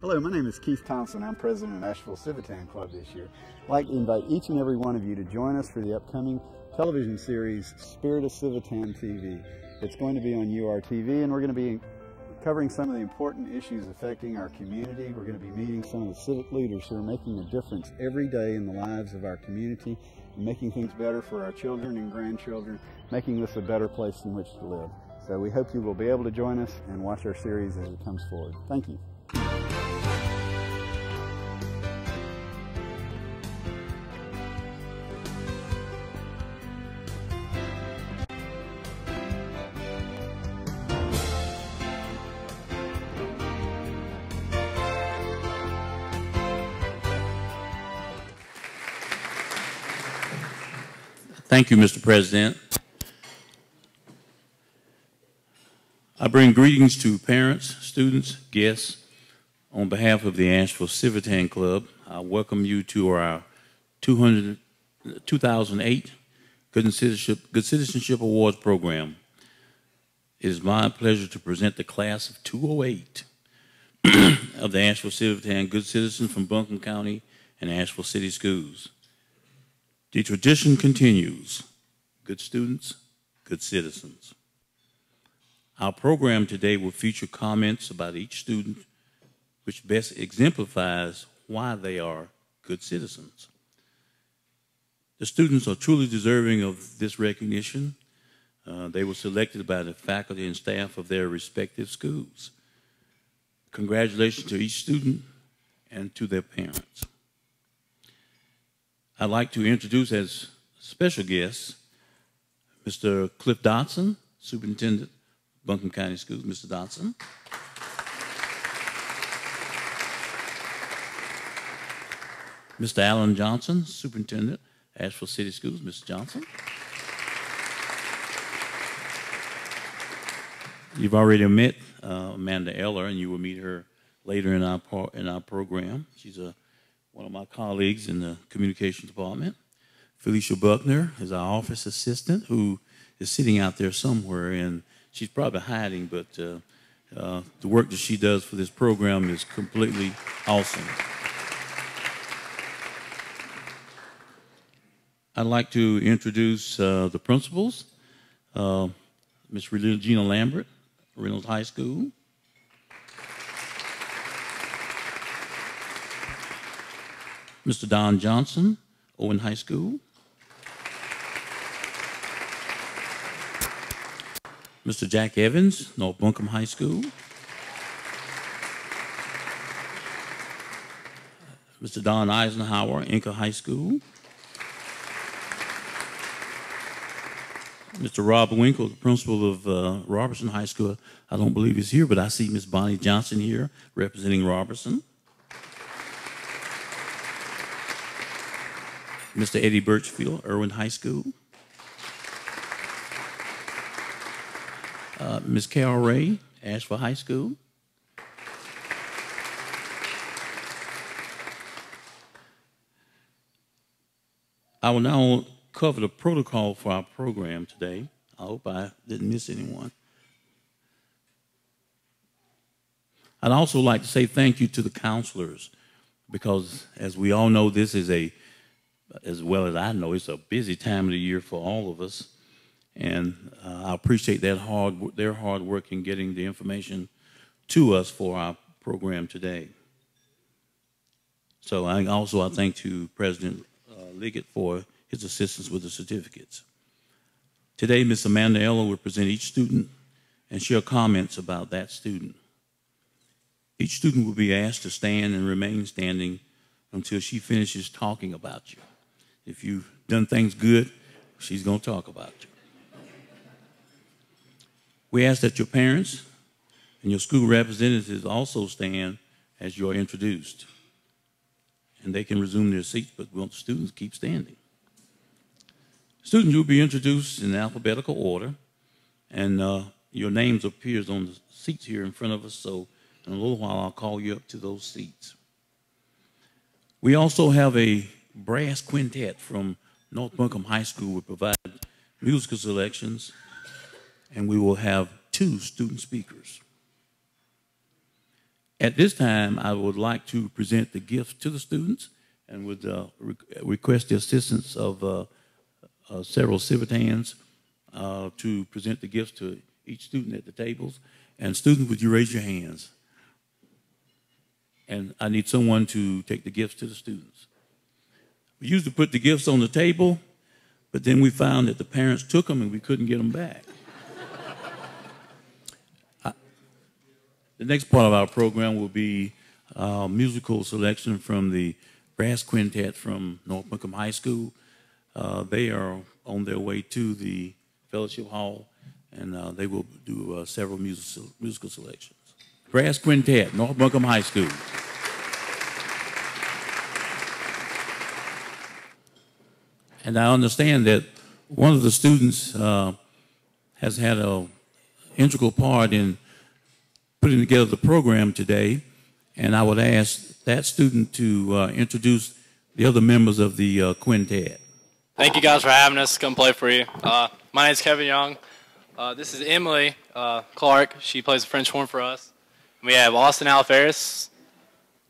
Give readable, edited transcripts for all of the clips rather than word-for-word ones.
Hello, my name is Keith Thompson. I'm president of Asheville Civitan Club this year. I'd like to invite each and every one of you to join us for the upcoming television series, Spirit of Civitan TV. It's going to be on URTV, and we're going to be covering some of the important issues affecting our community. We're going to be meeting some of the civic leaders who are making a difference every day in the lives of our community, and making things better for our children and grandchildren, making this a better place in which to live. So we hope you will be able to join us and watch our series as it comes forward. Thank you. Thank you, Mr. President. I bring greetings to parents, students, guests. On behalf of the Asheville Civitan Club, I welcome you to our 2008 Good Citizenship Awards program. It is my pleasure to present the class of 208 of the Asheville Civitan Good Citizens from Buncombe County and Asheville City Schools. The tradition continues. Good students, good citizens. Our program today will feature comments about each student, which best exemplifies why they are good citizens. The students are truly deserving of this recognition. They were selected by the faculty and staff of their respective schools. Congratulations to each student and to their parents. I'd like to introduce as special guests Mr. Cliff Dodson, Superintendent, Buncombe County Schools. Mr. Dodson. Mr. Alan Johnson, Superintendent, Asheville City Schools. Mr. Johnson. You've already met Amanda Eller, and you will meet her later in our program. She's one of my colleagues in the communications department. Felicia Buckner is our office assistant who is sitting out there somewhere, and she's probably hiding, but the work that she does for this program is completely awesome. I'd like to introduce the principals, Ms. Regina Lambert, Reynolds High School. Mr. Don Johnson, Owen High School. Mr. Jack Evans, North Buncombe High School. Mr. Don Eisenhower, Inca High School. Mr. Rob Winkle, the principal of Robertson High School. I don't believe he's here, but I see Ms. Bonnie Johnson here representing Robertson. Mr. Eddie Birchfield, Irwin High School. Ms. Carol Ray, Asheville High School. I will now cover the protocol for our program today. I hope I didn't miss anyone. I'd also like to say thank you to the counselors, because as we all know, this is as well as I know, it's a busy time of the year for all of us. And I appreciate their hard work in getting the information to us for our program today. So I thank to President Liggett for his assistance with the certificates. Today, Ms. Amanda Eller will present each student and share comments about that student. Each student will be asked to stand and remain standing until she finishes talking about you. If you've done things good, she's going to talk about you. We ask that your parents and your school representatives also stand as you're introduced. And they can resume their seats, but we want the students to keep standing. Students, you'll be introduced in alphabetical order, and your names appears on the seats here in front of us, so in a little while I'll call you up to those seats. We also have a brass quintet from North Buncombe High School will provide musical selections, and we will have 2 student speakers. At this time, I would like to present the gifts to the students and would request the assistance of several Civitans to present the gifts to each student at the tables. And students, would you raise your hands? And I need someone to take the gifts to the students. We used to put the gifts on the table, but then we found that the parents took them and we couldn't get them back. The next part of our program will be musical selection from the brass quintet from North Buncombe High School. They are on their way to the fellowship hall, and they will do several musical selections. Brass quintet, North Buncombe High School. And I understand that one of the students has had an integral part in putting together the program today, and I would ask that student to introduce the other members of the quintet. Thank you guys for having us come play for you. My name is Kevin Young. This is Emily Clark. She plays the French horn for us. We have Austin Alfaris,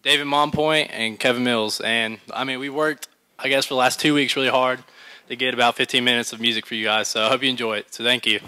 David Monpoint, and Kevin Mills. And I mean, we worked, I guess, for the last 2 weeks really hard to get about 15 minutes of music for you guys. So I hope you enjoy it. So thank you.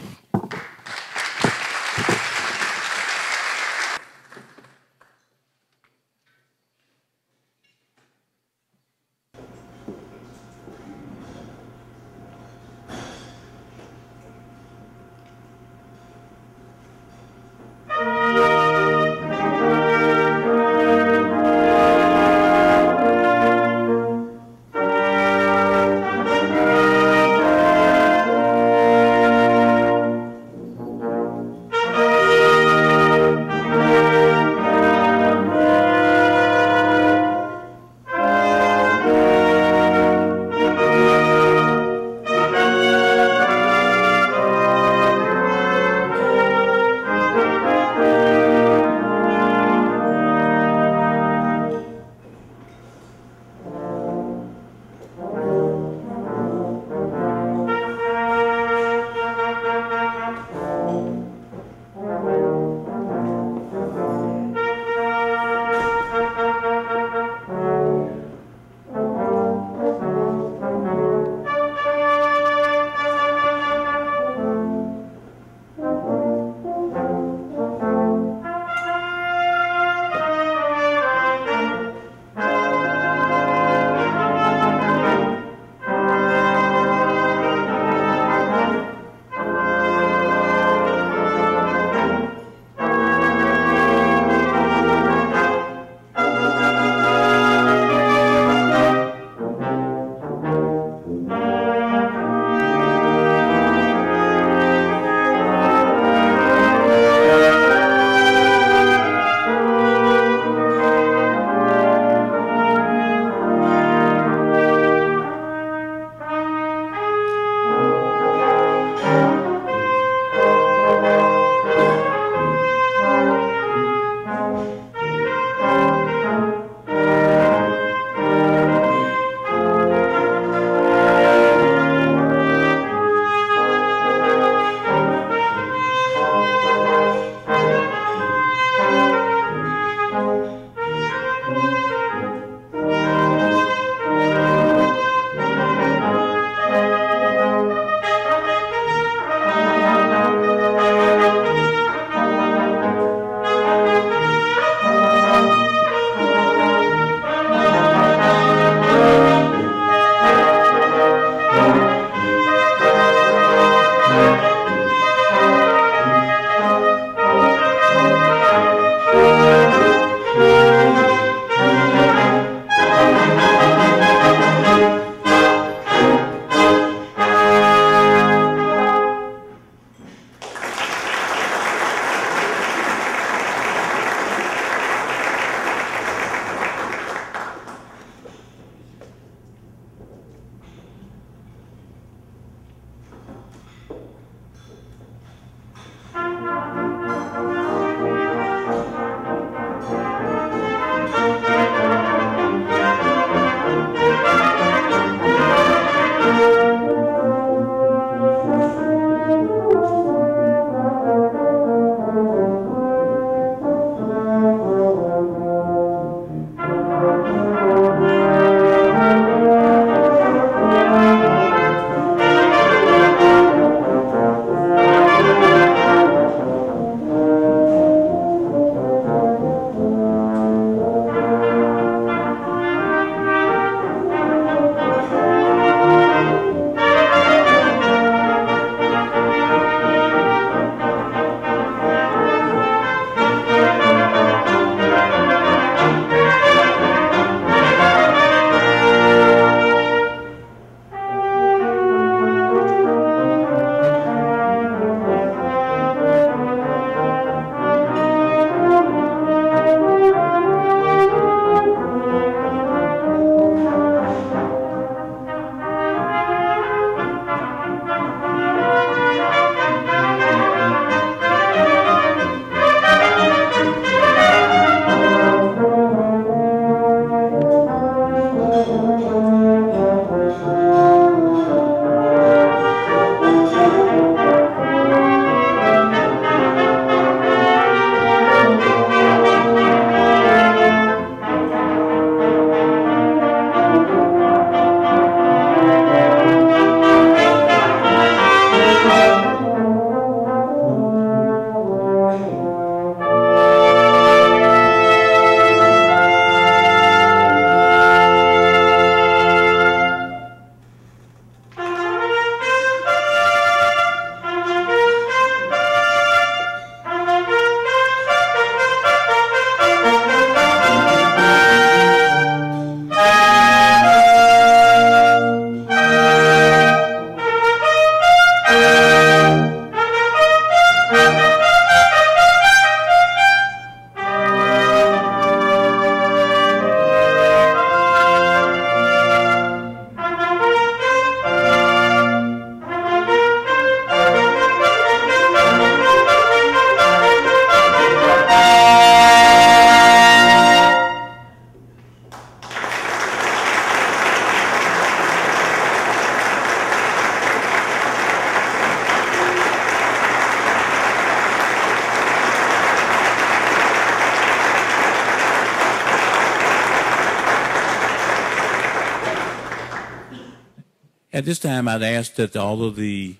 At this time, I'd ask that all of the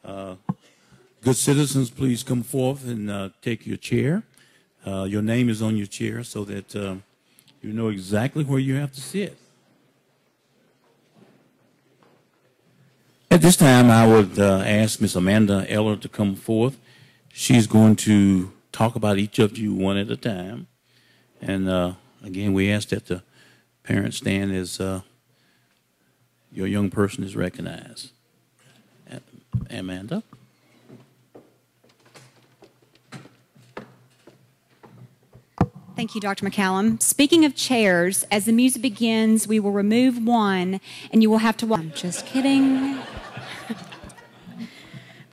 good citizens please come forth and take your chair. Your name is on your chair so that you know exactly where you have to sit. At this time, I would ask Ms. Amanda Eller to come forth. She's going to talk about each of you one at a time. And again, we ask that the parents stand as your young person is recognized. Amanda? Thank you, Dr. McCallum. Speaking of chairs, as the music begins, we will remove one, and you will have to walk. I'm just kidding.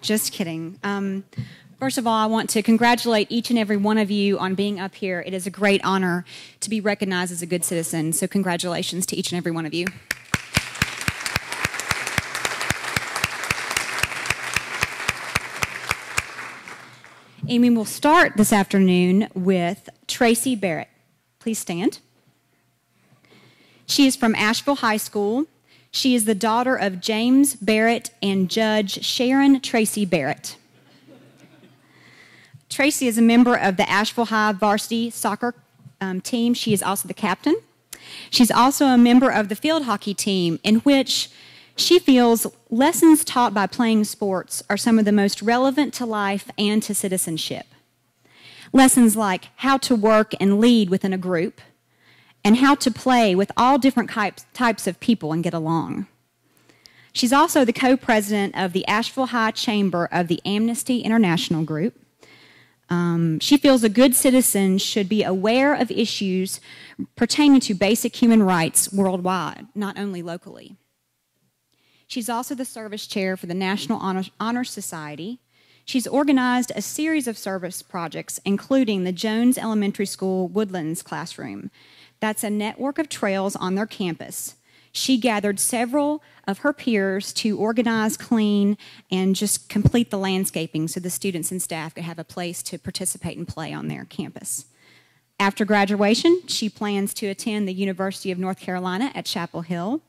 Just kidding. First of all, I want to congratulate each and every one of you on being up here. It is a great honor to be recognized as a good citizen, so congratulations to each and every one of you. And we will start this afternoon with Tracy Barrett. Please stand. She is from Asheville High School. She is the daughter of James Barrett and Judge Sharon Tracy Barrett. Tracy is a member of the Asheville High varsity soccer team. She is also the captain. She's also a member of the field hockey team, in which she feels lessons taught by playing sports are some of the most relevant to life and to citizenship. Lessons like how to work and lead within a group, and how to play with all different types of people and get along. She's also the co-president of the Asheville High Chamber of the Amnesty International Group. She feels a good citizen should be aware of issues pertaining to basic human rights worldwide, not only locally. She's also the service chair for the National Honor Society. She's organized a series of service projects, including the Jones Elementary School Woodlands Classroom. That's a network of trails on their campus. She gathered several of her peers to organize, clean, and just complete the landscaping so the students and staff could have a place to participate and play on their campus. After graduation, she plans to attend the University of North Carolina at Chapel Hill,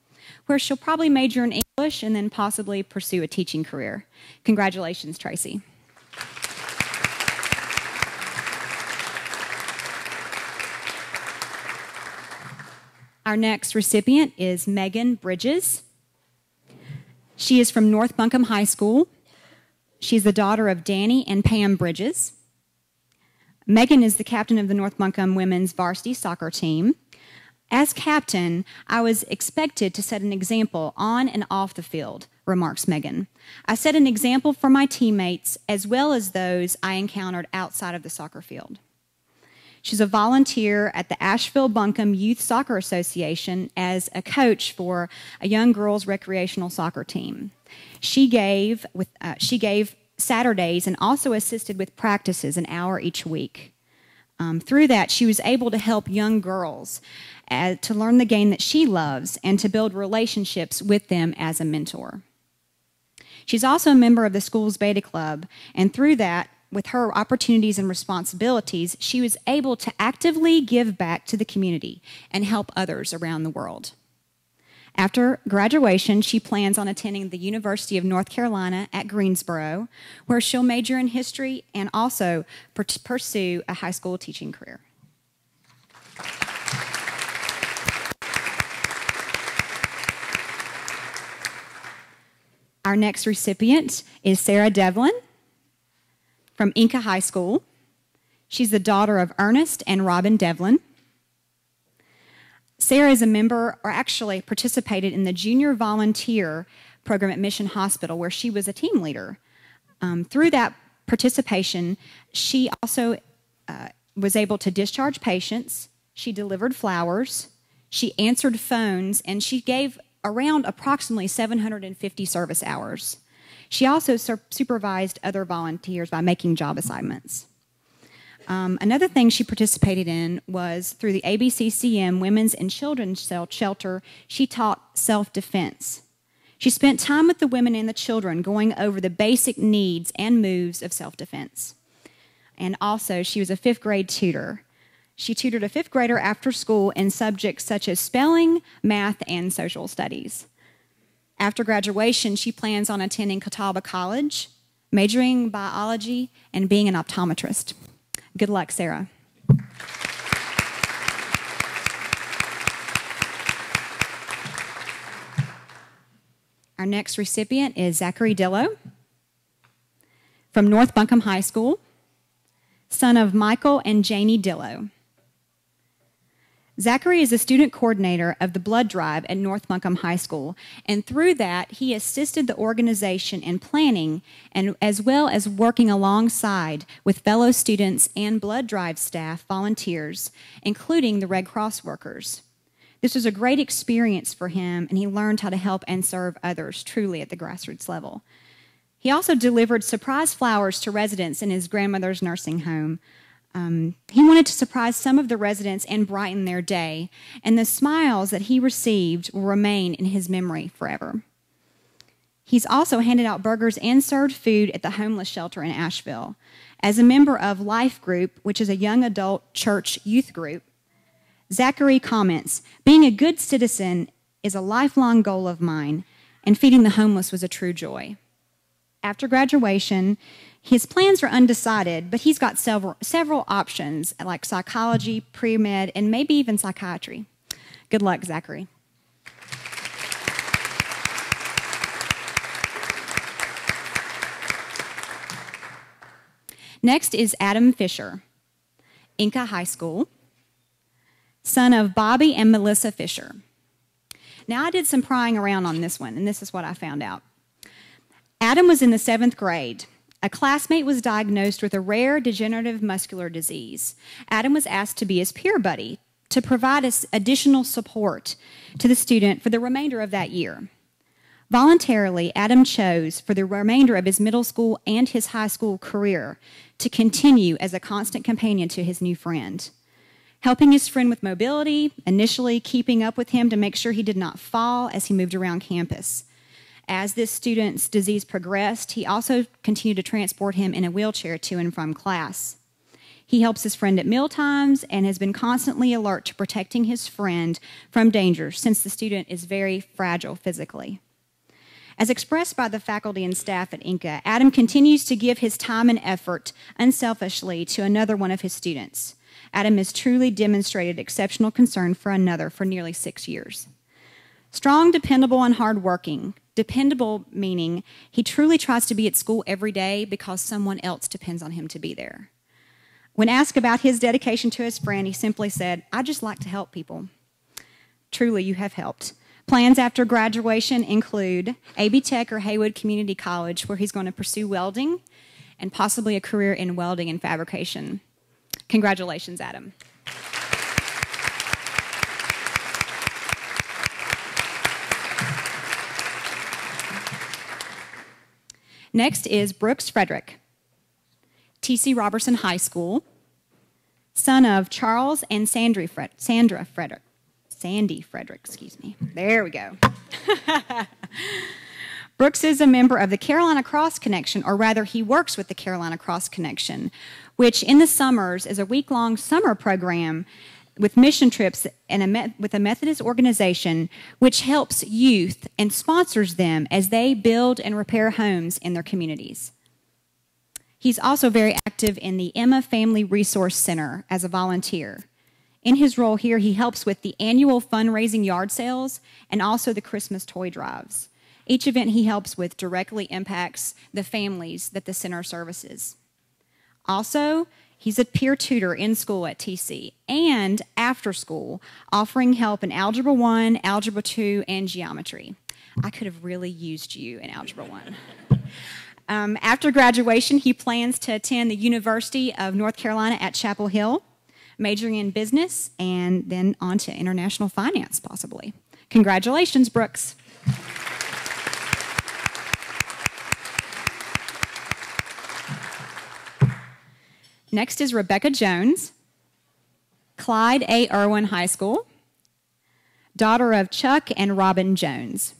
where she'll probably major in English and then possibly pursue a teaching career. Congratulations, Tracy. Our next recipient is Megan Bridges. She is from North Buncombe High School. She's the daughter of Danny and Pam Bridges. Megan is the captain of the North Buncombe women's varsity soccer team. As captain, I was expected to set an example on and off the field, remarks Megan. I set an example for my teammates as well as those I encountered outside of the soccer field. She's a volunteer at the Asheville Buncombe Youth Soccer Association as a coach for a young girls' recreational soccer team. She gave Saturdays and also assisted with practices an hour each week. Through that, she was able to help young girls to learn the game that she loves and to build relationships with them as a mentor. She's also a member of the school's Beta Club, and through that, with her opportunities and responsibilities, she was able to actively give back to the community and help others around the world. After graduation, she plans on attending the University of North Carolina at Greensboro, where she'll major in history and also pursue a high school teaching career. Our next recipient is Sarah Devlin from Inca High School. She's the daughter of Ernest and Robin Devlin. Sarah is a member, or actually participated in the junior volunteer program at Mission Hospital, where she was a team leader. Through that participation, she also was able to discharge patients, she delivered flowers, she answered phones, and she gave around approximately 750 service hours. She also supervised other volunteers by making job assignments. Another thing she participated in was through the ABCCM Women's and Children's Shelter, she taught self-defense. She spent time with the women and the children going over the basic needs and moves of self-defense. And also, she was a 5th grade tutor. She tutored a 5th grader after school in subjects such as spelling, math, and social studies. After graduation, she plans on attending Catawba College, majoring in biology, and being an optometrist. Good luck, Sarah. Our next recipient is Zachary Dillo from North Buncombe High School, son of Michael and Janie Dillo. Zachary is the student coordinator of the blood drive at North Buncombe High School, and through that, he assisted the organization in planning and as well as working alongside with fellow students and blood drive staff volunteers, including the Red Cross workers. This was a great experience for him, and he learned how to help and serve others truly at the grassroots level. He also delivered surprise flowers to residents in his grandmother's nursing home. He wanted to surprise some of the residents and brighten their day, and the smiles that he received will remain in his memory forever. He's also handed out burgers and served food at the homeless shelter in Asheville. As a member of Life Group, which is a young adult church youth group, Zachary comments, "Being a good citizen is a lifelong goal of mine, and feeding the homeless was a true joy." After graduation, his plans are undecided, but he's got several options like psychology, pre-med, and maybe even psychiatry. Good luck, Zachary. Next is Adam Fisher, Inca High School, son of Bobby and Melissa Fisher. Now, I did some prying around on this one, and this is what I found out. Adam was in the 7th grade. A classmate was diagnosed with a rare degenerative muscular disease. Adam was asked to be his peer buddy to provide us additional support to the student for the remainder of that year. Voluntarily, Adam chose for the remainder of his middle school and his high school career to continue as a constant companion to his new friend. Helping his friend with mobility, initially keeping up with him to make sure he did not fall as he moved around campus. As this student's disease progressed, he also continued to transport him in a wheelchair to and from class. He helps his friend at mealtimes and has been constantly alert to protecting his friend from danger since the student is very fragile physically. As expressed by the faculty and staff at Inca, Adam continues to give his time and effort unselfishly to another one of his students. Adam has truly demonstrated exceptional concern for another for nearly 6 years. Strong, dependable, and hardworking. Dependable meaning he truly tries to be at school every day because someone else depends on him to be there. When asked about his dedication to his friend, he simply said, "I just like to help people." Truly, you have helped. Plans after graduation include AB Tech or Haywood Community College, where he's going to pursue welding and possibly a career in welding and fabrication. Congratulations, Adam. Next is Brooks Frederick, T.C. Robertson High School, son of Charles and Sandy Frederick, excuse me. There we go. Brooks is a member of the Carolina Cross Connection, or rather he works with the Carolina Cross Connection, which in the summers is a week-long summer program with mission trips and with a Methodist organization which helps youth and sponsors them as they build and repair homes in their communities. He's also very active in the Emma Family Resource Center as a volunteer. In his role here, he helps with the annual fundraising yard sales and also the Christmas toy drives. Each event he helps with directly impacts the families that the center services. Also, he's a peer tutor in school at TC and after school, offering help in Algebra 1, Algebra 2, and Geometry. I could have really used you in Algebra 1. After graduation, he plans to attend the University of North Carolina at Chapel Hill, majoring in business, and then on to international finance, possibly. Congratulations, Brooks. Next is Rebecca Jones, Clyde A. Irwin High School, daughter of Chuck and Robin Jones.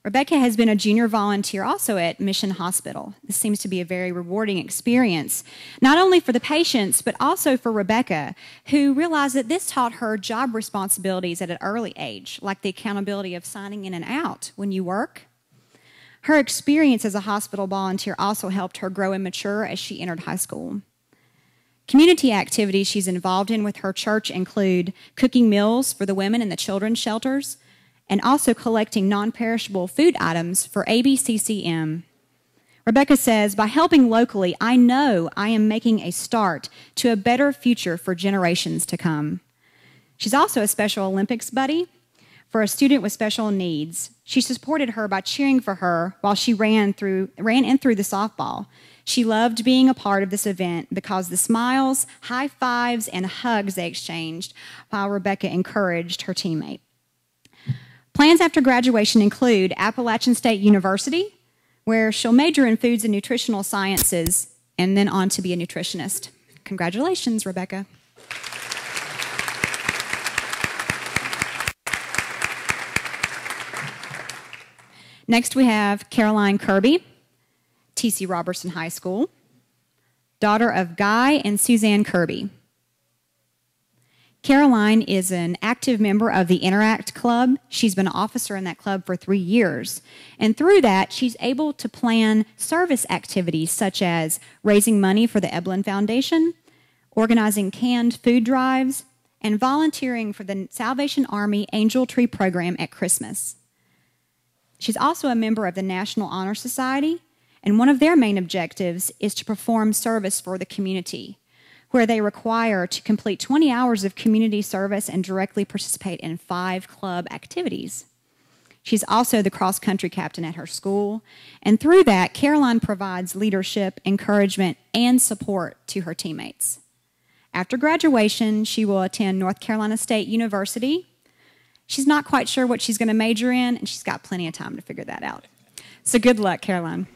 Rebecca has been a junior volunteer also at Mission Hospital. This seems to be a very rewarding experience, not only for the patients, but also for Rebecca, who realized that this taught her job responsibilities at an early age, like the accountability of signing in and out when you work. Her experience as a hospital volunteer also helped her grow and mature as she entered high school. Community activities she's involved in with her church include cooking meals for the women in the children's shelters, and also collecting non-perishable food items for ABCCM. Rebecca says, by helping locally, I know I am making a start to a better future for generations to come. She's also a Special Olympics buddy for a student with special needs. She supported her by cheering for her while she ran in through the softball. She loved being a part of this event because the smiles, high fives, and hugs they exchanged while Rebecca encouraged her teammate. Plans after graduation include Appalachian State University, where she'll major in foods and nutritional sciences and then on to be a nutritionist. Congratulations, Rebecca. Next, we have Caroline Kirby, T.C. Robertson High School, daughter of Guy and Suzanne Kirby. Caroline is an active member of the Interact Club. She's been an officer in that club for 3 years. And through that, she's able to plan service activities such as raising money for the Eblin Foundation, organizing canned food drives, and volunteering for the Salvation Army Angel Tree Program at Christmas. She's also a member of the National Honor Society, and one of their main objectives is to perform service for the community, where they require to complete 20 hours of community service and directly participate in 5 club activities. She's also the cross-country captain at her school, and through that, Caroline provides leadership, encouragement, and support to her teammates. After graduation, she will attend North Carolina State University. She's not quite sure what she's going to major in, and she's got plenty of time to figure that out. So good luck, Caroline.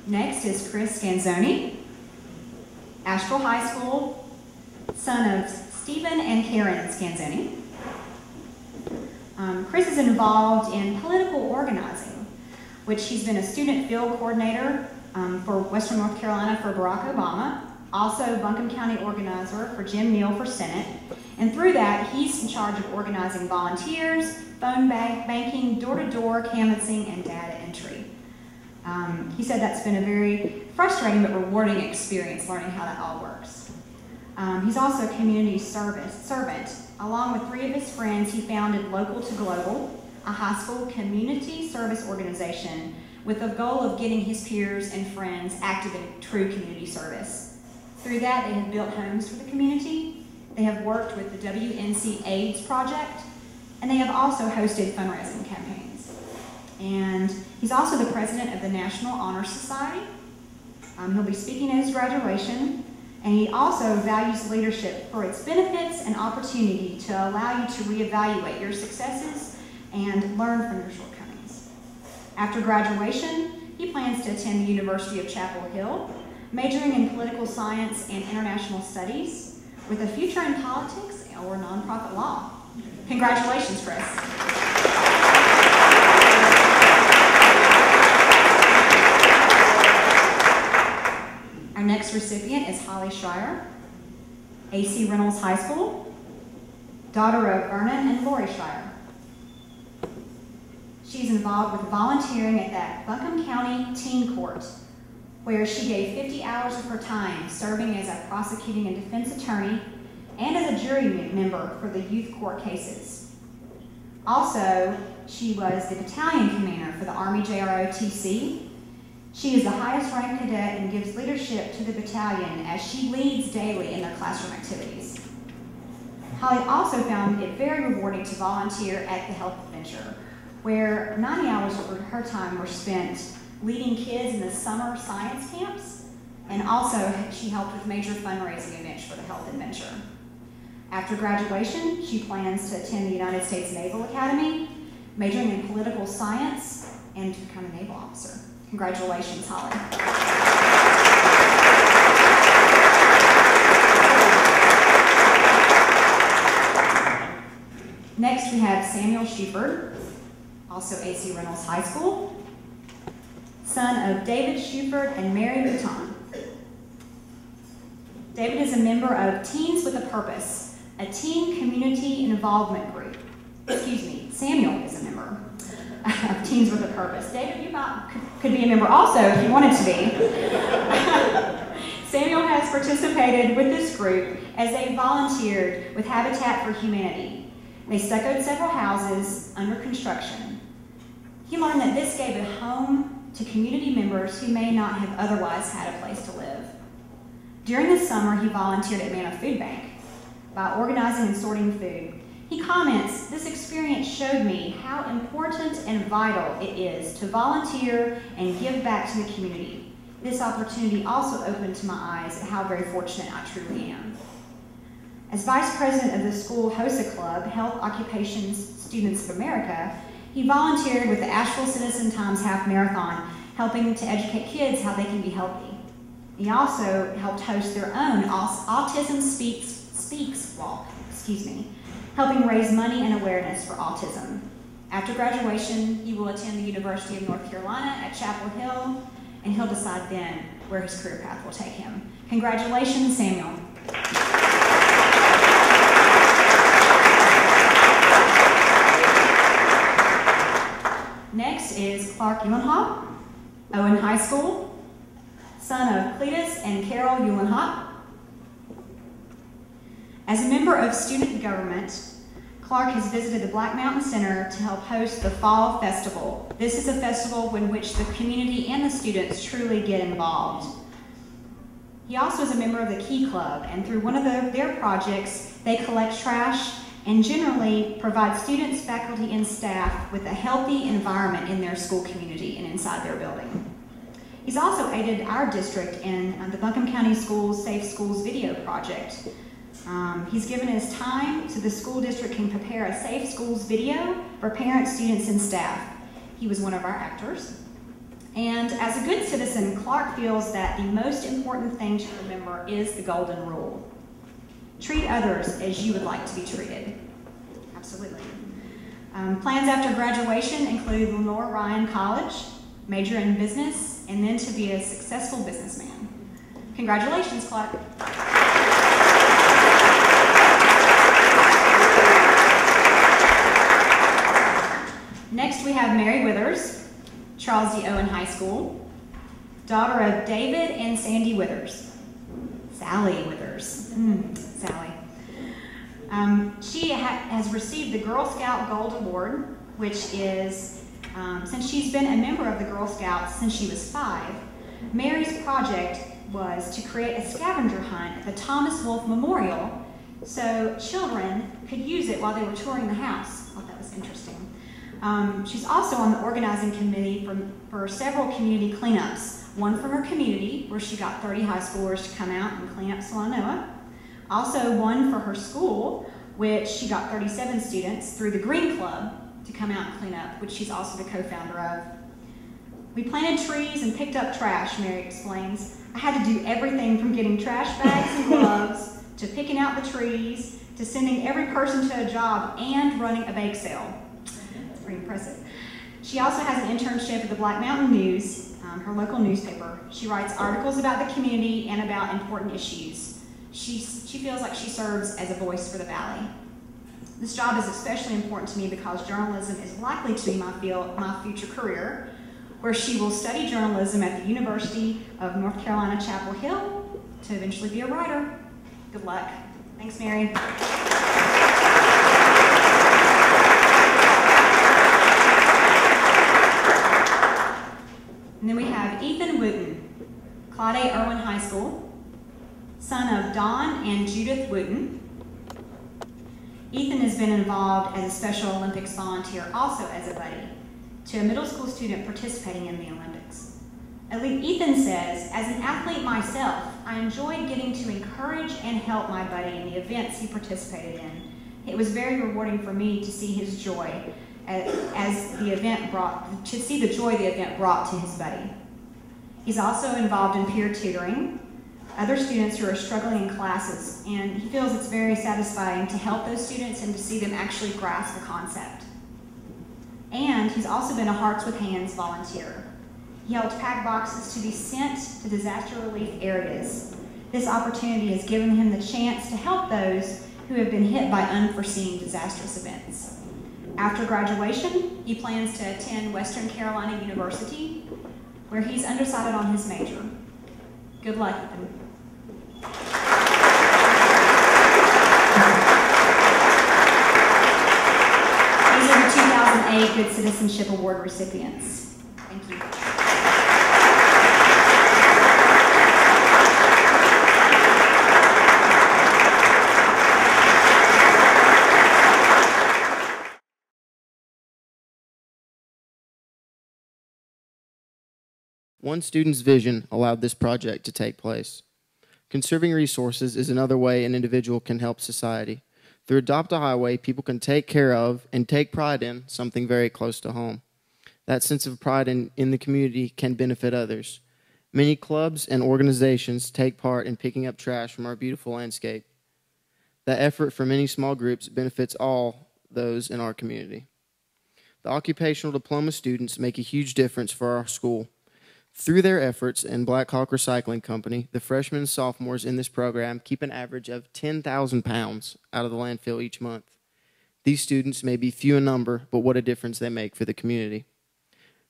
Next is Chris Scanzoni, Asheville High School, son of Stephen and Karen Scanzoni. Chris is involved in political organizing, which he's been a student field coordinator for Western North Carolina for Barack Obama, also Buncombe County organizer for Jim Neal for Senate, and through that, he's in charge of organizing volunteers, phone banking, door-to-door canvassing, and data entry. He said that's been a very frustrating but rewarding experience learning how that all works. He's also a community servant. Along with 3 of his friends, he founded Local to Global, a high school community service organization with the goal of getting his peers and friends active in true community service. Through that, they have built homes for the community, they have worked with the WNC AIDS Project, and they have also hosted fundraising campaigns. And he's also the president of the National Honor Society. He'll be speaking at his graduation, and he also values leadership for its benefits and opportunity to allow you to reevaluate your successes and learn from your shortcomings. After graduation, he plans to attend the University of Chapel Hill, majoring in political science and international studies, with a future in politics or nonprofit law. Congratulations, Chris. Our next recipient is Holly Schreier, A.C. Reynolds High School, daughter of Vernon and Lori Schreier. She's involved with volunteering at that Buncombe County Teen Court, where she gave 50 hours of her time serving as a prosecuting and defense attorney and as a jury member for the youth court cases. Also, she was the battalion commander for the Army JROTC. She is the highest ranked cadet and gives leadership to the battalion as she leads daily in their classroom activities. Holly also found it very rewarding to volunteer at the Health Adventure, where 90 hours of her time were spent leading kids in the summer science camps, and also she helped with major fundraising events for the Health Adventure. After graduation, she plans to attend the United States Naval Academy, majoring in political science, and to become a naval officer. Congratulations, Holly. Next, we have Samuel Shuford, also AC Reynolds High School, son of David Shuford and Mary Bouton. David is a member of Teens with a Purpose, a teen community involvement group. Excuse me, Samuel is a member of Teens with a Purpose. David, you could be a member also if you wanted to be. Samuel has participated with this group as they volunteered with Habitat for Humanity. They stuccoed several houses under construction. He learned that this gave a home to community members who may not have otherwise had a place to live. During the summer, he volunteered at Manna Food Bank by organizing and sorting food. He comments, "This experience showed me how important and vital it is to volunteer and give back to the community. This opportunity also opened to my eyes at how very fortunate I truly am." As vice president of the school HOSA Club, Health Occupations Students of America, he volunteered with the Asheville Civitan Half Marathon, helping to educate kids how they can be healthy. He also helped host their own Autism Speaks walk, helping raise money and awareness for autism. After graduation, he will attend the University of North Carolina at Chapel Hill, and he'll decide then where his career path will take him. Congratulations, Samuel. Next is Clark Uhlenhop, Owen High School, son of Cletus and Carol Uhlenhop. As a member of student government, Clark has visited the Black Mountain Center to help host the Fall Festival. This is a festival in which the community and the students truly get involved. He also is a member of the Key Club, and through one of their projects, they collect trash and generally provide students, faculty, and staff with a healthy environment in their school community and inside their building. He's also aided our district in the Buncombe County Schools Safe Schools video project. He's given his time so the school district can prepare a Safe Schools video for parents, students, and staff. He was one of our actors. And as a good citizen, Clark feels that the most important thing to remember is the golden rule. Treat others as you would like to be treated. Absolutely. Plans after graduation include Lenore Ryan College, major in business, and then to be a successful businessman. Congratulations, Clark. Next, we have Mary Withers, Charles D. Owen High School, daughter of David and Sandy Withers. Sally Withers. Sally. She has received the Girl Scout Gold Award, which is, since she's been a member of the Girl Scouts since she was 5, Mary's project was to create a scavenger hunt at the Thomas Wolfe Memorial so children could use it while they were touring the house. I thought that was interesting. She's also on the organizing committee for several community cleanups. One from her community, where she got 30 high schoolers to come out and clean up Solanoa. Also one for her school, which she got 37 students through the Green Club to come out and clean up, which she's also the co-founder of. We planted trees and picked up trash, Mary explains. I had to do everything from getting trash bags and gloves to picking out the trees to sending every person to a job and running a bake sale. That's pretty impressive. She also has an internship at the Black Mountain News, her local newspaper. She writes articles about the community and about important issues. She feels like she serves as a voice for the Valley. This job is especially important to me because journalism is likely to be my future career, where she will study journalism at the University of North Carolina, Chapel Hill, to eventually be a writer. Good luck. Thanks, Mary. And then we have Ethan Wooten, Claude Irwin High School, son of Don and Judith Wooten. Ethan has been involved as a Special Olympics volunteer, also as a buddy, to a middle school student participating in the Olympics. Ethan says, as an athlete myself, I enjoyed getting to encourage and help my buddy in the events he participated in. It was very rewarding for me to see his joy to see the joy the event brought to his buddy. He's also involved in peer tutoring, other students who are struggling in classes, and he feels it's very satisfying to help those students and to see them actually grasp the concept. And he's also been a Hearts with Hands volunteer. He helped pack boxes to be sent to disaster relief areas. This opportunity has given him the chance to help those who have been hit by unforeseen disastrous events. After graduation, he plans to attend Western Carolina University, where he's undecided on his major. Good luck, Ethan. These are the 2008 Good Citizenship Award recipients. Thank you. One student's vision allowed this project to take place. Conserving resources is another way an individual can help society. Through Adopt a Highway, people can take care of and take pride in something very close to home. That sense of pride in the community can benefit others. Many clubs and organizations take part in picking up trash from our beautiful landscape. That effort for many small groups benefits all those in our community. The occupational diploma students make a huge difference for our school. Through their efforts and Black Hawk Recycling Company, the freshmen and sophomores in this program keep an average of 10,000 pounds out of the landfill each month. These students may be few in number, but what a difference they make for the community.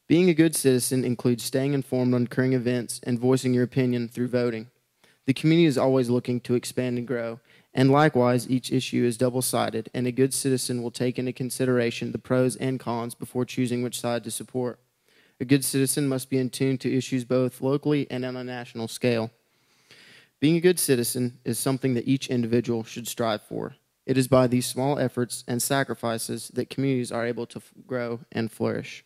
Being a good citizen includes staying informed on current events and voicing your opinion through voting. The community is always looking to expand and grow, and likewise, each issue is double-sided, and a good citizen will take into consideration the pros and cons before choosing which side to support. A good citizen must be in tune to issues both locally and on a national scale. Being a good citizen is something that each individual should strive for. It is by these small efforts and sacrifices that communities are able to grow and flourish.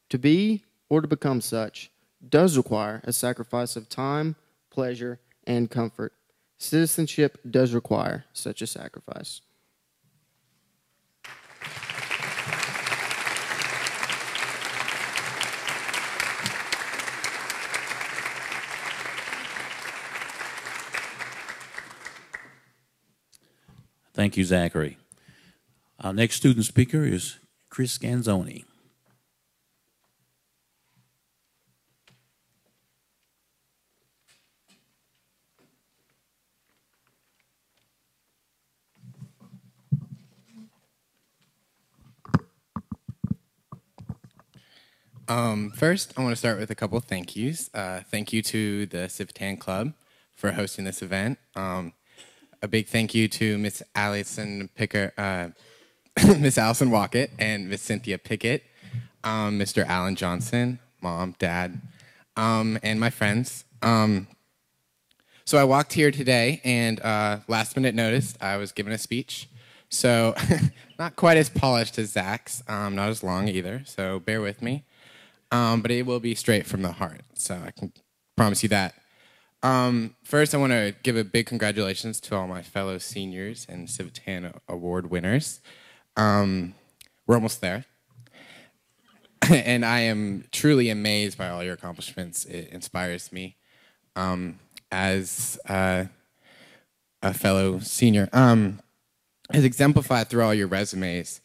To be or to become such does require a sacrifice of time, pleasure, and comfort. Citizenship does require such a sacrifice. Thank you, Zachary. Our next student speaker is Chris Scanzoni. First, I want to start with a couple thank yous. Thank you to the Civitan Club for hosting this event. A big thank you to Miss Allison Miss Allison Wackett and Miss Cynthia Pickett, Mr. Alan Johnson, Mom, Dad, and my friends. So I walked here today, and last minute notice, I was given a speech. So not quite as polished as Zach's, not as long either, so bear with me. But it will be straight from the heart, so I can promise you that. First, I want to give a big congratulations to all my fellow seniors and Civitan Award winners. We're almost there. And I am truly amazed by all your accomplishments. It inspires me as a fellow senior. As exemplified through all your resumes,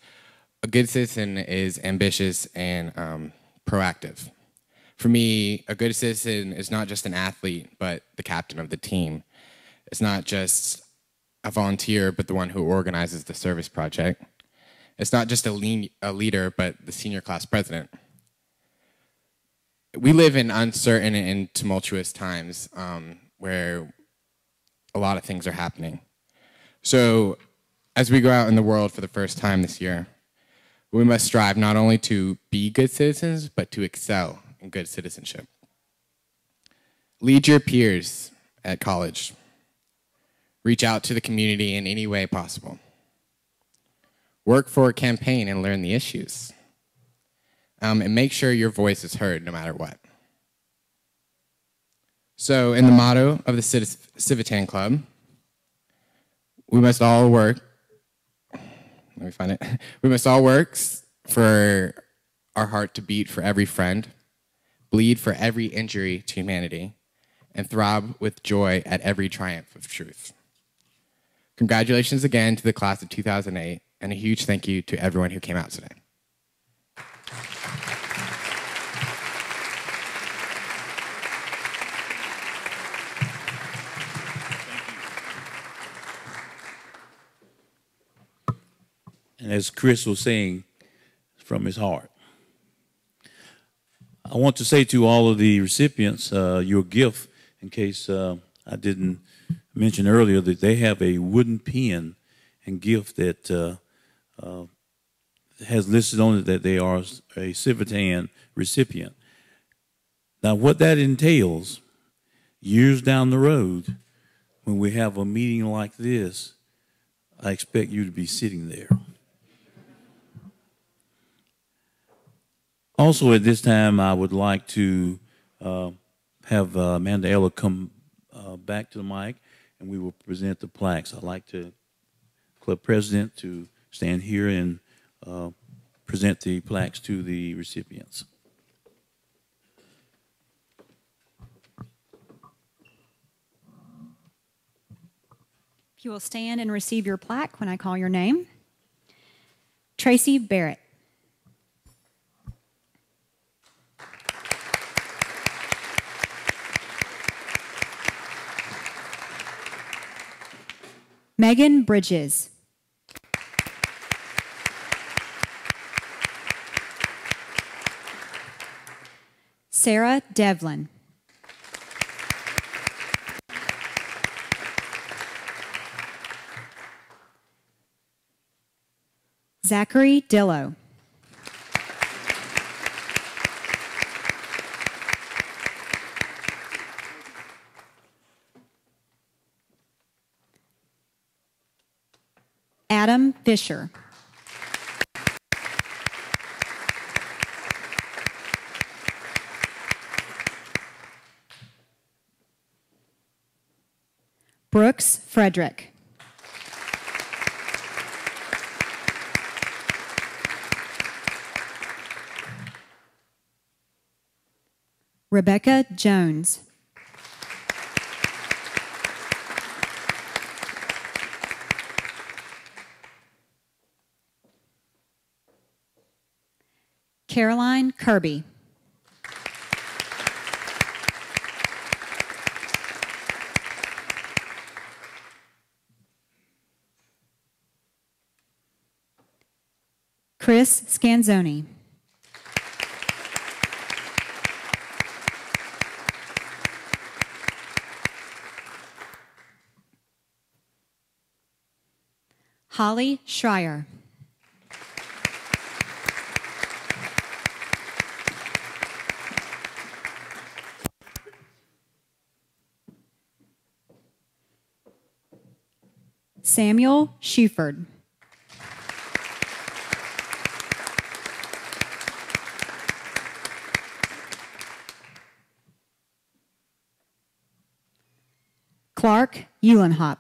a good citizen is ambitious and proactive. For me, a good citizen is not just an athlete, but the captain of the team. It's not just a volunteer, but the one who organizes the service project. It's not just a leader, but the senior class president. We live in uncertain and tumultuous times where a lot of things are happening. So as we go out in the world for the first time this year, we must strive not only to be good citizens, but to excel in good citizenship. Lead your peers at college. Reach out to the community in any way possible. Work for a campaign and learn the issues. And make sure your voice is heard no matter what. So in the motto of the Civitan Club, we must all work. Let me find it. We must all work for our heart to beat for every friend, bleed for every injury to humanity, and throb with joy at every triumph of truth. Congratulations again to the class of 2008, and a huge thank you to everyone who came out today. And as Chris was saying, from his heart. I want to say to all of the recipients, your gift, in case I didn't mention earlier, that they have a wooden pen and gift that has listed on it that they are a Civitan recipient. Now, what that entails, years down the road, when we have a meeting like this, I expect you to be sitting there. Also, at this time, I would like to have Amanda Ella come back to the mic, and we will present the plaques. I'd like the club president to stand here and present the plaques to the recipients. If you will stand and receive your plaque when I call your name. Tracy Barrett. Megan Bridges. Sarah Devlin. Zachary Dillo. Adam Fisher. Brooks Frederick. Rebecca Jones. Caroline Kirby. Chris Scanzoni. Holly Schreier. Samuel Shuford. Clark Eulenhop.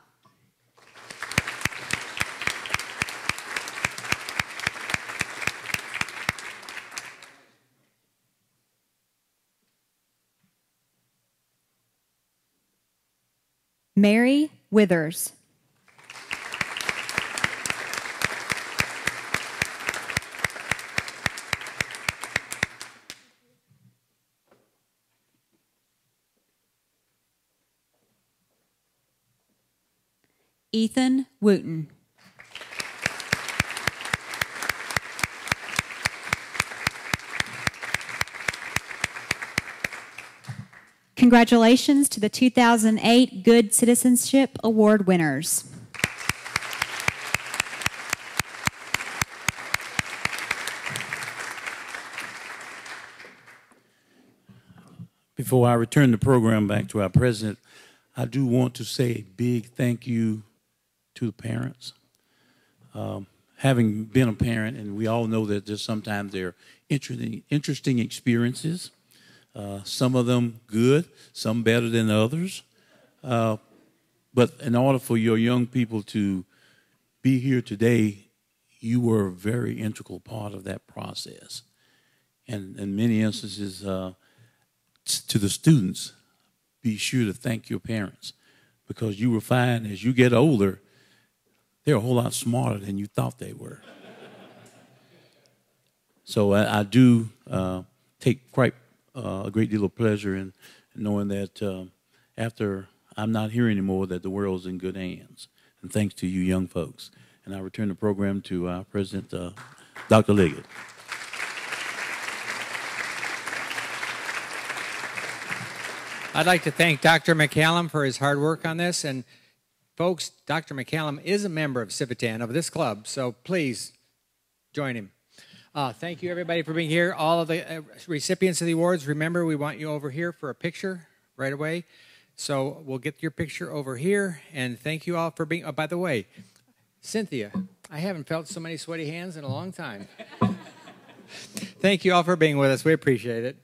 Mary Withers. Ethan Wooten. Congratulations to the 2008 Good Citizenship Award winners. Before I return the program back to our president, I do want to say a big thank you to the parents. Having been a parent, and we all know that sometimes there are interesting experiences, some of them good, some better than others. But in order for your young people to be here today, you were a very integral part of that process. And in many instances, to the students, be sure to thank your parents, because you will find as you get older, they're a whole lot smarter than you thought they were. So I do take quite a great deal of pleasure in knowing that after I'm not here anymore, that the world's in good hands. And thanks to you young folks. And I return the program to our President, Dr. Liggett. I'd like to thank Dr. McCallum for his hard work on this. And folks, Dr. McCallum is a member of Civitan, of this club, so please join him. Thank you, everybody, for being here. All of the recipients of the awards, remember, we want you over here for a picture right away. So we'll get your picture over here. And thank you all for being, oh, by the way, Cynthia, I haven't felt so many sweaty hands in a long time. Thank you all for being with us. We appreciate it.